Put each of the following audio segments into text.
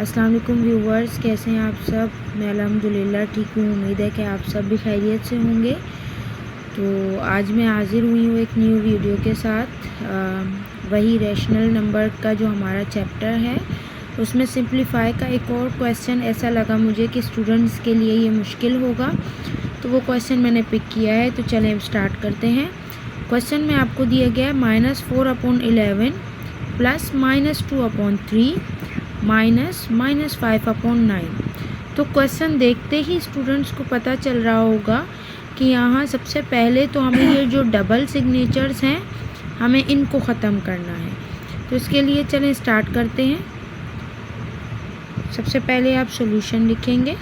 अस्सलाम वालेकुम व्यूवर्स, कैसे हैं आप सब। मैं अल्हम्दुलिल्लाह ठीक हूँ। उम्मीद है कि आप सब भी खैरियत से होंगे। तो आज मैं हाज़िर हुई हूँ एक न्यू वीडियो के साथ। वही रैशनल नंबर का जो हमारा चैप्टर है उसमें सिंप्लीफाई का एक और क्वेश्चन ऐसा लगा मुझे कि स्टूडेंट्स के लिए ये मुश्किल होगा, तो वो क्वेश्चन मैंने पिक किया है। तो चलें स्टार्ट करते हैं। क्वेश्चन में आपको दिया गया है -4/11 प्लस -2/3 -5/9। तो क्वेश्चन देखते ही स्टूडेंट्स को पता चल रहा होगा कि यहाँ सबसे पहले तो हमें ये जो डबल सिग्नेचर्स हैं हमें इनको ख़त्म करना है। तो इसके लिए चलें स्टार्ट करते हैं। सबसे पहले आप सॉल्यूशन लिखेंगे,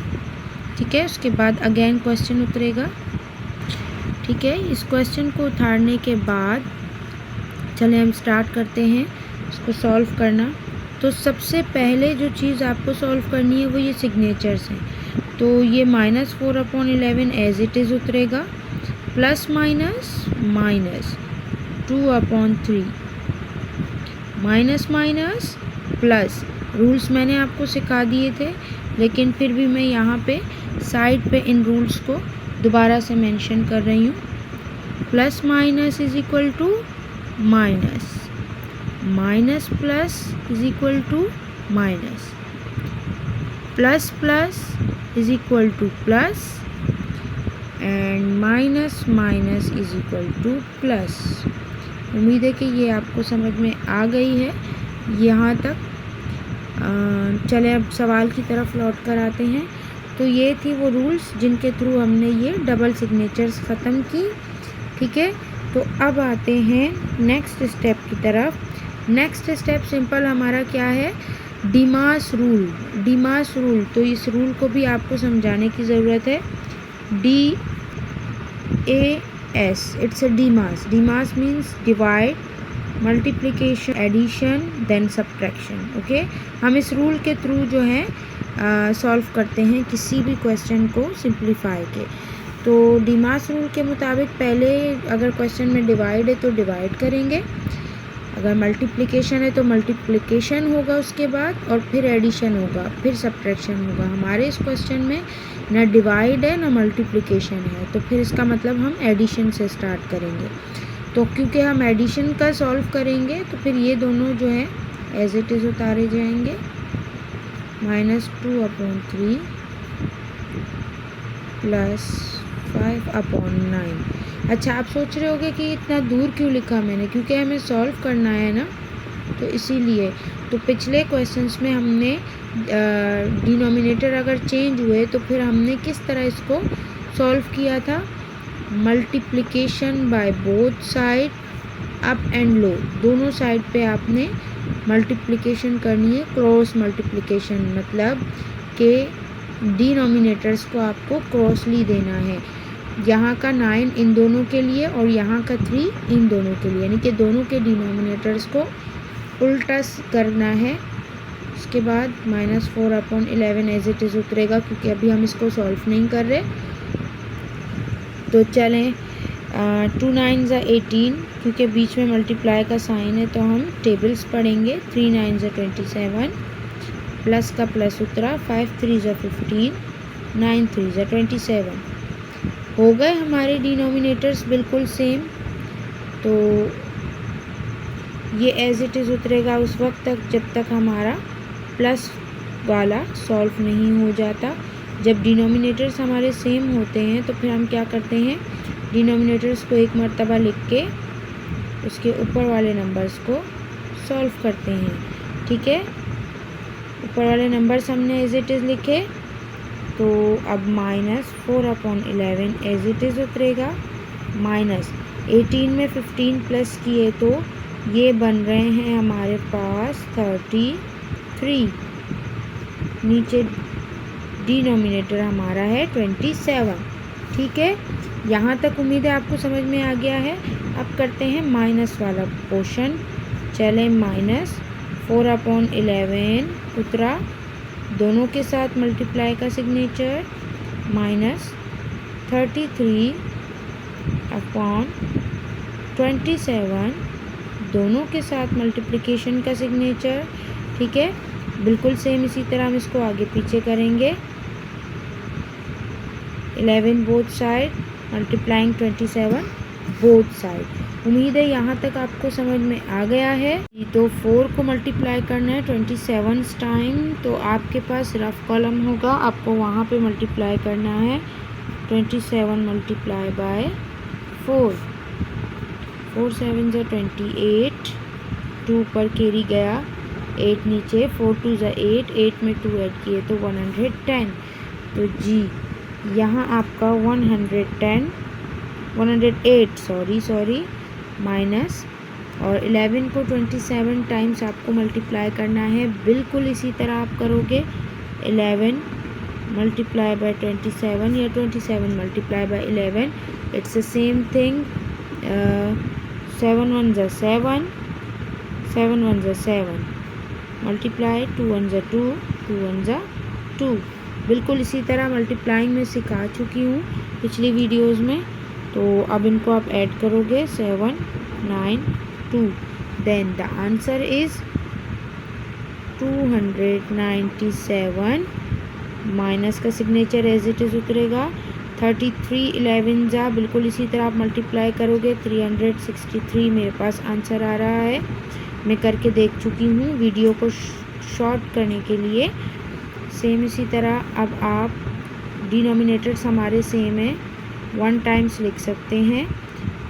ठीक है। उसके बाद अगेन क्वेश्चन उतरेगा, ठीक है। इस क्वेश्चन को उतारने के बाद चलें हम स्टार्ट करते हैं इसको सॉल्व करना। तो सबसे पहले जो चीज़ आपको सॉल्व करनी है वो ये सिग्नेचर्स हैं। तो ये -4/11 एज इट इज़ उतरेगा, plus minus -2/3 minus minus plus. Rules मैंने आपको सिखा दिए थे, लेकिन फिर भी मैं यहाँ पे साइड पे इन रूल्स को दोबारा से मेंशन कर रही हूँ। Plus minus is equal to minus, minus plus is equal to minus, plus plus is equal to plus and minus minus is equal to plus. उम्मीद है कि ये आपको समझ में आ गई है यहाँ तक। चलें अब सवाल की तरफ लौट कर आते हैं। तो ये थी वो रूल्स जिनके थ्रू हमने ये डबल सिग्नेचर्स ख़त्म की, ठीक है। तो अब आते हैं नेक्स्ट स्टेप की तरफ। नेक्स्ट स्टेप सिंपल हमारा क्या है, डिमास रूल। डिमास रूल, तो इस रूल को भी आपको समझाने की ज़रूरत है। DAS, it's a DMAS. DMAS means divide, multiplication, addition, then subtraction. Okay, हम इस रूल के थ्रू जो है सॉल्व करते हैं किसी भी क्वेश्चन को सिंप्लीफाई के। तो डिमास रूल के मुताबिक पहले अगर क्वेश्चन में डिवाइड है तो डिवाइड करेंगे, अगर मल्टीप्लिकेशन है तो मल्टीप्लिकेशन होगा उसके बाद, और फिर एडिशन होगा, फिर सब्ट्रैक्शन होगा। हमारे इस क्वेश्चन में ना डिवाइड है ना मल्टीप्लिकेशन है, तो फिर इसका मतलब हम एडिशन से स्टार्ट करेंगे। तो क्योंकि हम एडिशन का सॉल्व करेंगे तो फिर ये दोनों जो है एज इट इज़ उतारे जाएंगे। -2/3 प्लस 5/9। अच्छा, आप सोच रहे होगे कि इतना दूर क्यों लिखा मैंने, क्योंकि हमें सॉल्व करना है ना, तो इसीलिए। तो पिछले क्वेश्चंस में हमने डिनोमिनेटर अगर चेंज हुए तो फिर हमने किस तरह इसको सॉल्व किया था, multiplication by both side, up and low, दोनों साइड पे आपने मल्टीप्लिकेशन करनी है, क्रॉस मल्टीप्लिकेशन, मतलब कि डिनोमिनेटर्स को आपको क्रॉसली देना है। यहाँ का 9 इन दोनों के लिए और यहाँ का 3 इन दोनों के लिए, यानी कि दोनों के डिनोमिनेटर्स को उल्टा करना है। उसके बाद -4/11 एज इट इज़ उतरेगा, क्योंकि अभी हम इसको सॉल्व नहीं कर रहे। तो चलें 2 9s are 18, क्योंकि बीच में मल्टीप्लाई का साइन है तो हम टेबल्स पढ़ेंगे। 3 9s are 27, प्लस का प्लस उतरा, 5 3s are 15, 9 3s are 27। हो गए हमारे डिनोमिनेटर्स बिल्कुल सेम। तो ये एज इट इज़ उतरेगा उस वक्त तक जब तक हमारा प्लस वाला सॉल्व नहीं हो जाता। जब डिनोमिनेटर्स हमारे सेम होते हैं तो फिर हम क्या करते हैं, डिनोमिनेटर्स को एक मर्तबा लिख के उसके ऊपर वाले नंबर्स को सॉल्व करते हैं, ठीक है। ऊपर वाले नंबर्स हमने एज इट इज़ लिखे। तो अब -4/11 एज इट इज़ उतरेगा, -18 में 15 प्लस किए तो ये बन रहे हैं हमारे पास 33, नीचे डिनोमिनेटर हमारा है 27, ठीक है। यहाँ तक उम्मीद है आपको समझ में आ गया है। अब करते हैं माइनस वाला पोर्शन। चलें, -4/11 उतरा, दोनों के साथ मल्टीप्लाई का सिग्नेचर, -33/27 दोनों के साथ मल्टीप्लिकेशन का सिग्नेचर, ठीक है। बिल्कुल सेम इसी तरह हम इसको आगे पीछे करेंगे। 11 both side multiplying 27 both side. उम्मीद है यहाँ तक आपको समझ में आ गया है। तो 4 को मल्टीप्लाई करना है 27 टाइम, तो आपके पास रफ कॉलम होगा, आपको वहाँ पे मल्टीप्लाई करना है 27 मल्टीप्लाई बाय 4। 4 7 ज़ा 28, 2 पर कैरी गया, 8 नीचे, 4 2 ज़ा 8, 8 में 2 ऐड किए तो 110। तो जी यहाँ आपका 108 सॉरी माइनस, और 11 को 27 टाइम्स आपको मल्टीप्लाई करना है। बिल्कुल इसी तरह आप करोगे, 11 मल्टीप्लाई बाय 27 या 27 multiply by 11, it's the same thing. 7 1 ज़ा 7, 7 1 ज़ा 7 मल्टीप्लाई, 2 1 ज़ा 2, 2 1 ज़ा 2। बिल्कुल इसी तरह मल्टीप्लाइंग में सिखा चुकी हूँ पिछली वीडियोस में। तो अब इनको आप ऐड करोगे 7 9 2, then the answer is 297। Minus का सिग्नेचर एज इट इज़ उतरेगा। 33 11 जा, बिल्कुल इसी तरह आप मल्टीप्लाई करोगे, 363 मेरे पास आंसर आ रहा है। मैं करके देख चुकी हूँ वीडियो को शॉर्ट करने के लिए। सेम इसी तरह अब आप डिनोमिनेटर्स हमारे सेम है, 1 टाइम्स लिख सकते हैं,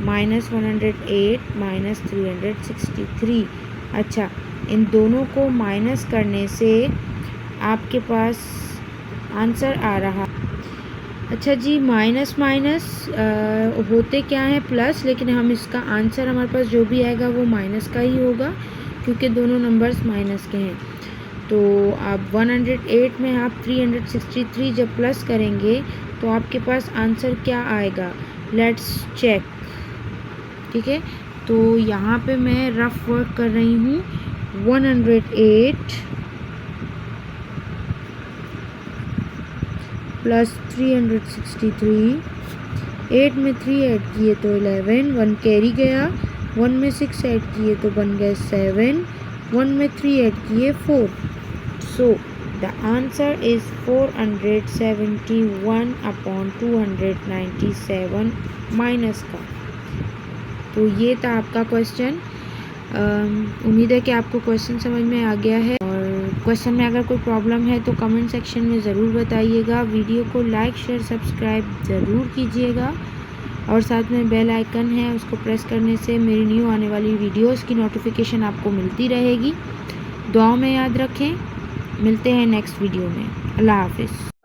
-108 माइनस 363। अच्छा, इन दोनों को माइनस करने से आपके पास आंसर आ रहा। अच्छा जी, माइनस होते क्या है प्लस, लेकिन हम इसका आंसर हमारे पास जो भी आएगा वो माइनस का ही होगा क्योंकि दोनों नंबर्स माइनस के हैं। तो आप 108 में आप 363 जब प्लस करेंगे तो आपके पास आंसर क्या आएगा, लेट्स चेक। ठीक है, तो यहाँ पे मैं रफ वर्क कर रही हूँ। 108 प्लस 363, 8 में 3 ऐड किए तो 11, 1 कैरी गया, 1 में 6 ऐड किए तो बन गए 7, 1 में 3 ऐड किए 4। So the answer is 471 upon 297 minus का। तो ये था आपका क्वेश्चन। उम्मीद है कि आपको क्वेश्चन समझ में आ गया है, और क्वेश्चन में अगर कोई प्रॉब्लम है तो कमेंट सेक्शन में ज़रूर बताइएगा। वीडियो को लाइक शेयर सब्सक्राइब ज़रूर कीजिएगा, और साथ में बेल आइकन है उसको प्रेस करने से मेरी न्यू आने वाली वीडियोस की नोटिफिकेशन आपको मिलती रहेगी। दुआ में याद रखें, मिलते हैं नेक्स्ट वीडियो में। अल्लाह हाफिज़।